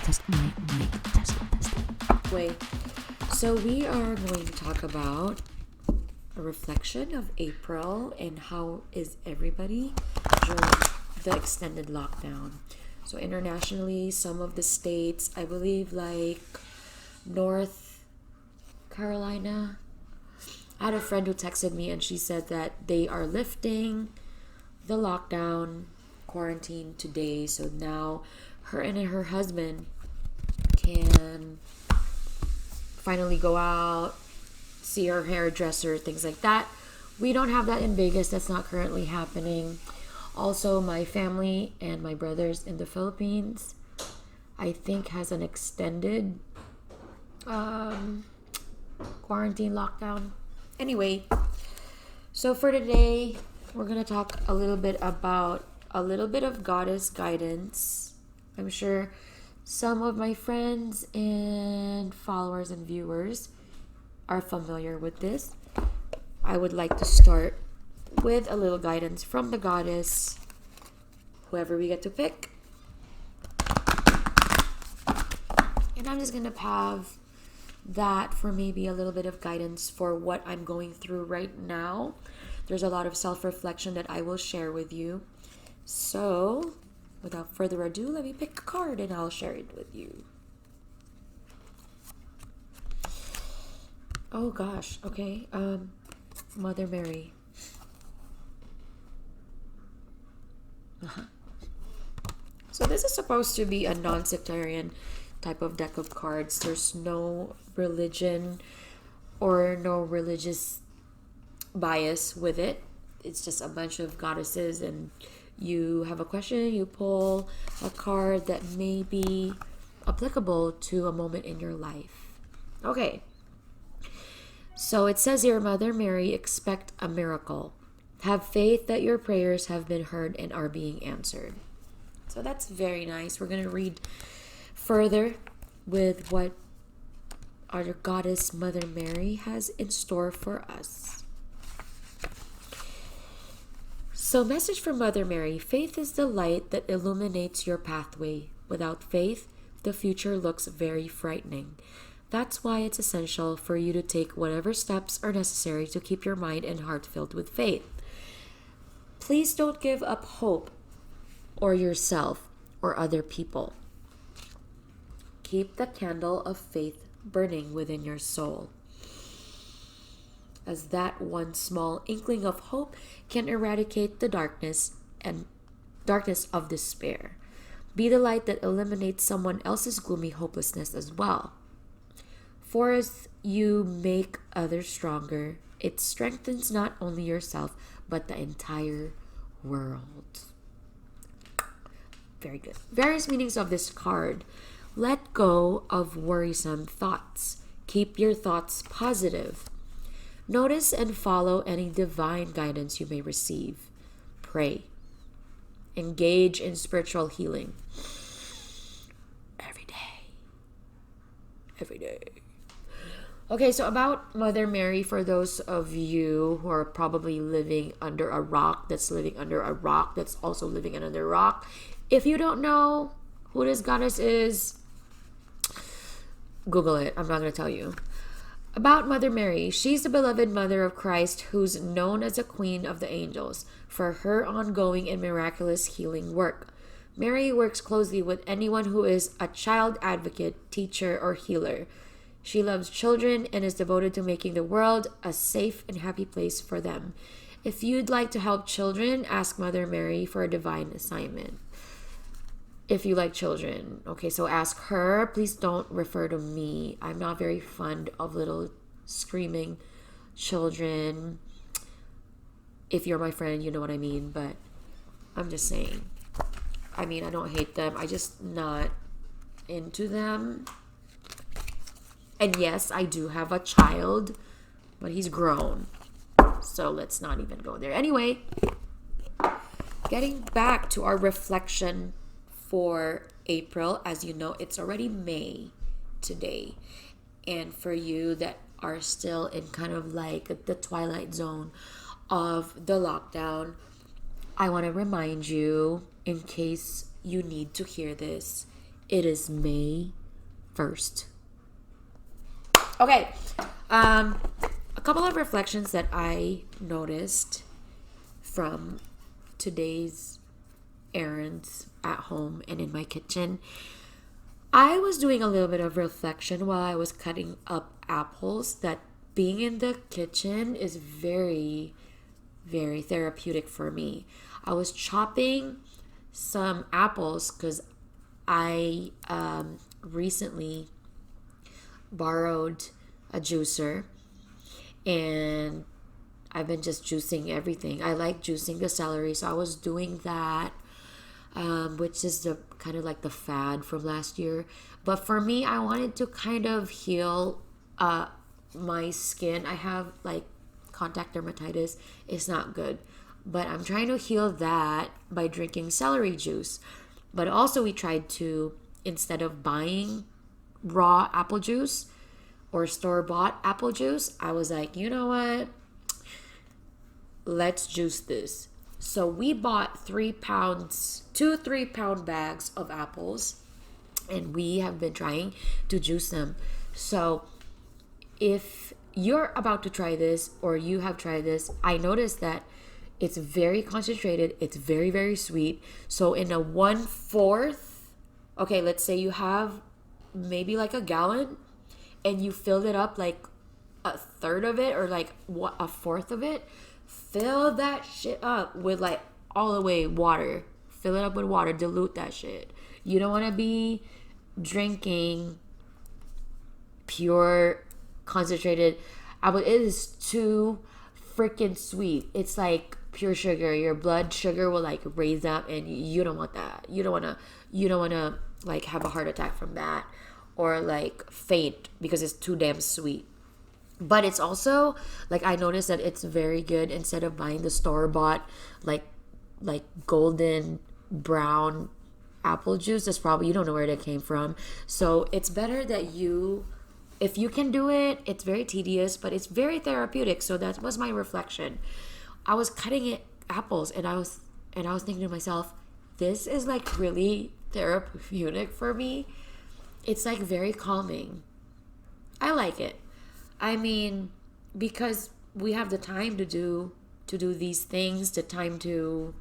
Test mic, test. Wait. So we are going to talk about a reflection of April and how is everybody during the extended lockdown. So internationally, some of the states, I believe like North Carolina. I had a friend who texted me and she said that they are lifting the lockdown quarantine today. So now her and her husband can finally go out, see her hairdresser, things like that. We don't have that in Vegas. That's not currently happening. Also, my family and my brothers in the Philippines, I think, has an extended quarantine lockdown. Anyway, so for today, we're going to talk a little bit about a little bit of goddess guidance. I'm sure some of my friends and followers and viewers are familiar with this. I would like to start with a little guidance from the goddess, whoever we get to pick. And I'm just going to have that for maybe a little bit of guidance for what I'm going through right now. There's a lot of self-reflection that I will share with you. So, without further ado, let me pick a card and I'll share it with you. Oh gosh, okay. Mother Mary. So this is supposed to be a non-sectarian type of deck of cards. There's no religion or no religious bias with it. It's just a bunch of goddesses, and you have a question, you pull a card that may be applicable to a moment in your life. Okay. So it says here, Mother Mary, expect a miracle. Have faith that your prayers have been heard and are being answered. So that's very nice. We're going to read further with what our goddess Mother Mary has in store for us. So, message from Mother Mary. Faith is the light that illuminates your pathway. Without faith, the future looks very frightening. That's why it's essential for you to take whatever steps are necessary to keep your mind and heart filled with faith. Please don't give up hope or yourself or other people. Keep the candle of faith burning within your soul, as that one small inkling of hope can eradicate the darkness of despair. Be the light that eliminates someone else's gloomy hopelessness as well. For as you make others stronger, it strengthens not only yourself, but the entire world. Very good. Various meanings of this card. Let go of worrisome thoughts. Keep your thoughts positive. Notice and follow any divine guidance you may receive. Pray. Engage in spiritual healing. Every day. Every day. Okay, so about Mother Mary, for those of you who are probably living under a rock, that's living under a rock, that's also living under a rock. If you don't know who this goddess is, Google it. I'm not going to tell you. About Mother Mary, she's the beloved mother of Christ who's known as the Queen of the Angels for her ongoing and miraculous healing work. Mary works closely with anyone who is a child advocate, teacher, or healer. She loves children and is devoted to making the world a safe and happy place for them. If you'd like to help children, ask Mother Mary for a divine assignment. If you like children. Okay, so ask her. Please don't refer to me. I'm not very fond of little screaming children. If you're my friend, you know what I mean. But I'm just saying. I mean, I don't hate them. I just not into them. And yes, I do have a child, but he's grown. So let's not even go there. Anyway, getting back to our reflection for April. As you know, it's already May today. And for you that are still in kind of like the twilight zone of the lockdown, I want to remind you, in case you need to hear this, It is May 1st. Okay. A couple of reflections that I noticed from today's errands at home and in my kitchen. I was doing a little bit of reflection while I was cutting up apples that being in the kitchen is very, very therapeutic for me. I was chopping some apples because I recently borrowed a juicer and I've been just juicing everything. I like juicing the celery, so I was doing that, which is the kind of like the fad from last year. But for me, I wanted to kind of heal my skin. I have like contact dermatitis. It's not good, but I'm trying to heal that by drinking celery juice. But also, we tried to, instead of buying raw apple juice or store-bought apple juice, I was like, you know what, let's juice this. So we bought 3 pounds, 2 3-pound bags of apples, and we have been trying to juice them. So if you're about to try this or you have tried this, I noticed that it's very concentrated. It's very, very sweet. So in a 1/4, okay, let's say you have maybe like a gallon and you filled it up like a third of it or like a fourth of it, fill that shit up with like all the way water. Fill it up with water, dilute that shit. You don't want to be drinking pure concentrated apple. It is too freaking sweet. It's like pure sugar. Your blood sugar will like raise up and you don't want that. You don't want to like have a heart attack from that or like faint because it's too damn sweet. But it's also like I noticed that it's very good instead of buying the store bought like golden brown apple juice. That's probably, you don't know where that came from. So it's better that if you can do it, it's very tedious, but it's very therapeutic. So that was my reflection. I was cutting apples and I was thinking to myself, this is like really therapeutic for me. It's like very calming. I like it. I mean, because we have the time to do these things, the time to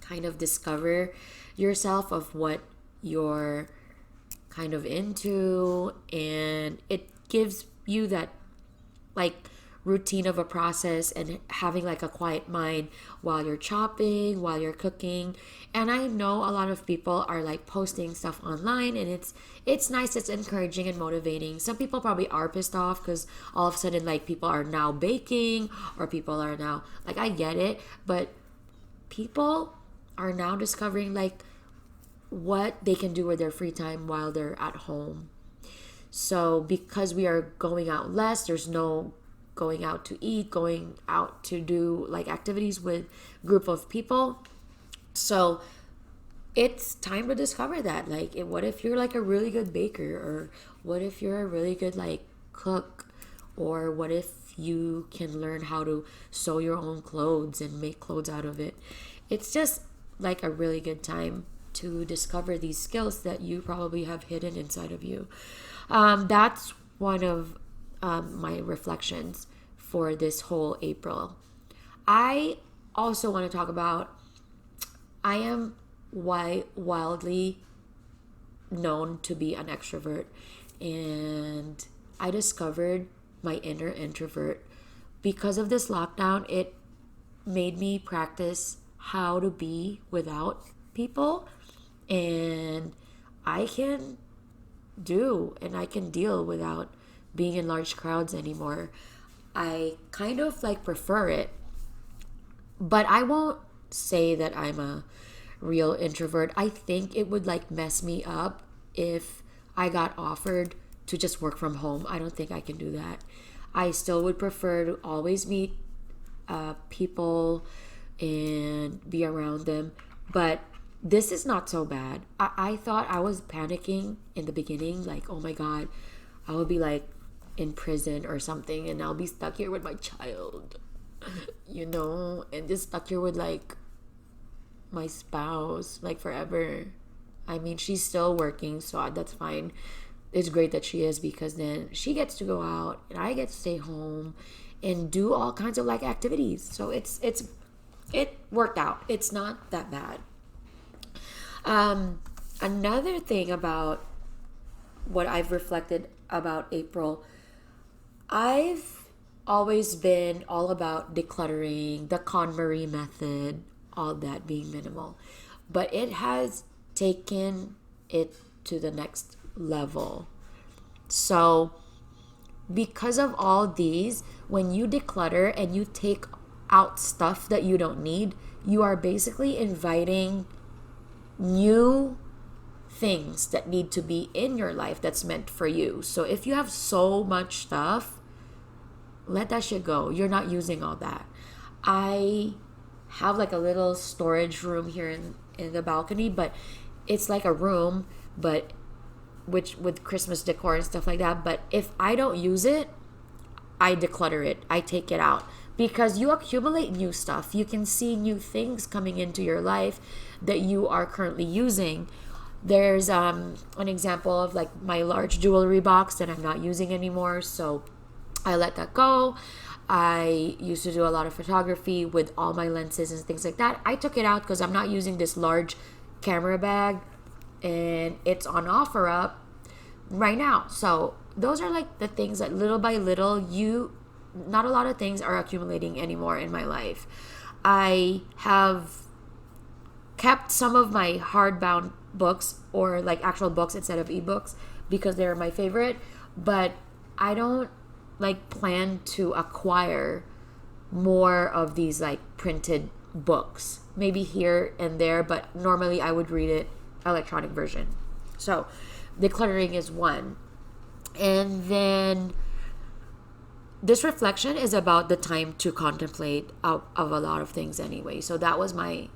kind of discover yourself of what you're kind of into, and it gives you that like routine of a process and having like a quiet mind while you're chopping, while you're cooking. And I know a lot of people are like posting stuff online and it's nice, it's encouraging and motivating. Some people probably are pissed off because all of a sudden like people are now baking or people are now like, I get it, but people are now discovering like what they can do with their free time while they're at home. So because we are going out less, there's no going out to eat, going out to do like activities with group of people. So it's time to discover that. Like, what if you're like a really good baker, or what if you're a really good like cook, or what if you can learn how to sew your own clothes and make clothes out of it. It's just like a really good time to discover these skills that you probably have hidden inside of you. That's one of my reflections for this whole April. I also want to talk about, I am wildly known to be an extrovert, and I discovered my inner introvert. Because of this lockdown, it made me practice how to be without people, and I can deal without being in large crowds anymore. I kind of like prefer it, but I won't say that I'm a real introvert. I think it would like mess me up if I got offered to just work from home. I don't think I can do that. I still would prefer to always meet people and be around them, but this is not so bad. I thought I was panicking in the beginning, like, oh my God, I will be like in prison or something and I'll be stuck here with my child, and just stuck here with like my spouse like forever. I mean, she's still working, so that's fine. It's great that she is, because then she gets to go out and I get to stay home and do all kinds of like activities. So it worked out. It's not that bad. Another thing about what I've reflected about April, I've always been all about decluttering, the KonMari method, all that being minimal. But it has taken it to the next level. So, because of all these, when you declutter and you take out stuff that you don't need, you are basically inviting new things that need to be in your life that's meant for you. So if you have so much stuff, let that shit go. You're not using all that. I have like a little storage room here in the balcony, but it's like a room, but which with Christmas decor and stuff like that. But if I don't use it, I declutter it. I take it out, because you accumulate new stuff. You can see new things coming into your life that you are currently using. There's an example of like my large jewelry box that I'm not using anymore, so I let that go. I used to do a lot of photography with all my lenses and things like that. I took it out because I'm not using this large camera bag, and it's on OfferUp right now. So those are like the things that little by little, not a lot of things are accumulating anymore in my life. I have kept some of my hardbound books, or like actual books instead of ebooks, because they're my favorite, but I don't like plan to acquire more of these like printed books, maybe here and there, but normally I would read it electronic version. So decluttering is one. And then this reflection is about the time to contemplate of a lot of things anyway. So that was my,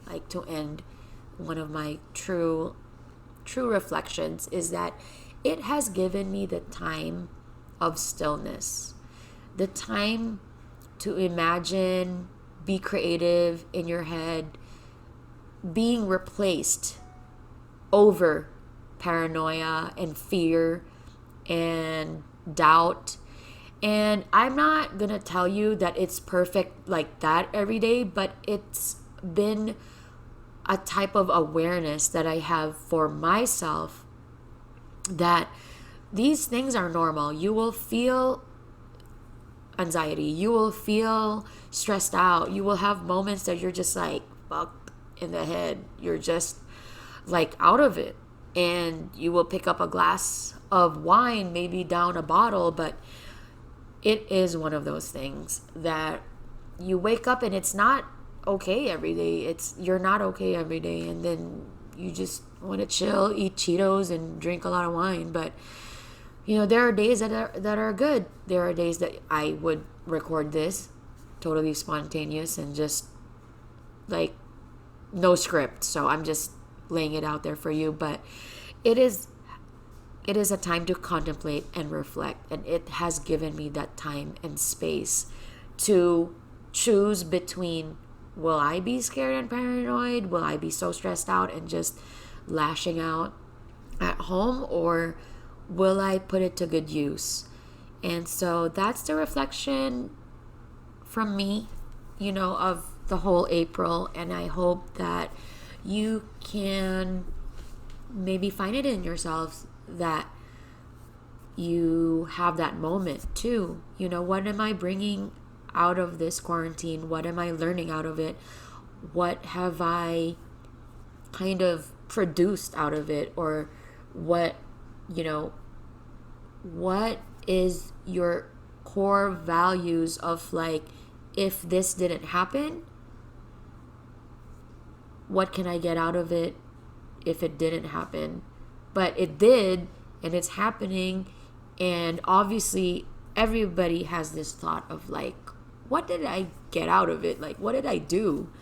like, to end, one of my true reflections is that it has given me the time of stillness, the time to imagine, be creative in your head, being replaced over paranoia and fear and doubt. And I'm not gonna tell you that it's perfect like that every day, but it's been a type of awareness that I have for myself that these things are normal. You will feel anxiety, you will feel stressed out, you will have moments that you're just like fucked in the head, you're just like out of it, and you will pick up a glass of wine, maybe down a bottle, but it is one of those things that you wake up and it's not okay every day. You're not okay every day, and then you just want to chill, eat Cheetos and drink a lot of wine. But there are days that are good. There are days that I would record this totally spontaneous and just like no script. So I'm just laying it out there for you, but it is a time to contemplate and reflect, and it has given me that time and space to choose between, will I be scared and paranoid? Will I be so stressed out and just lashing out at home, or will I put it to good use? And so that's the reflection from me, of the whole April, and I hope that you can maybe find it in yourselves that you have that moment too. What am I bringing out of this quarantine? What am I learning out of it? What have I kind of produced out of it? Or what is your core values of like, if this didn't happen, what can I get out of it if it didn't happen? But it did, and it's happening, and obviously everybody has this thought of like, what did I get out of it? Like, what did I do?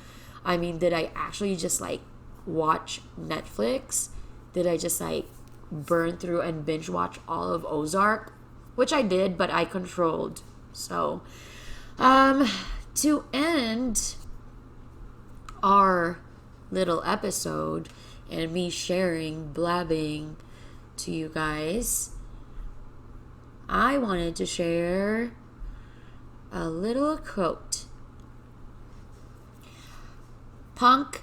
I mean, did I actually just like watch Netflix? Did I just like burn through and binge watch all of Ozark? Which I did, but I controlled. So to end our little episode, and me sharing, blabbing to you guys, I wanted to share a little quote. Punk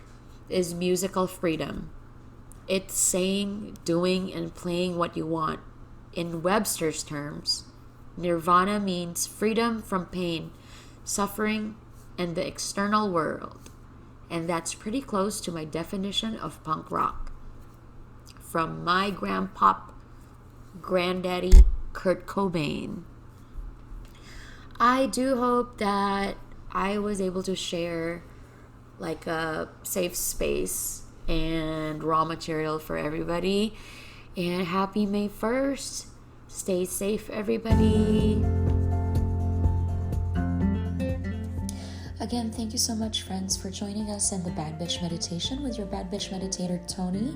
is musical freedom. It's saying, doing, and playing what you want. In Webster's terms, nirvana means freedom from pain, suffering, and the external world. And that's pretty close to my definition of punk rock. From my granddaddy, Kurt Cobain. I do hope that I was able to share like a safe space and raw material for everybody. And happy May 1st. Stay safe, everybody. Again, thank you so much, friends, for joining us in the Bad Bitch Meditation with your Bad Bitch Meditator, Tony.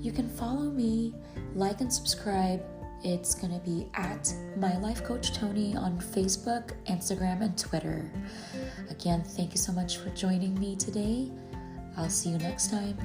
You can follow me, like and subscribe. It's going to be at My Life Coach Tony on Facebook, Instagram, and Twitter. Again, thank you so much for joining me today. I'll see you next time.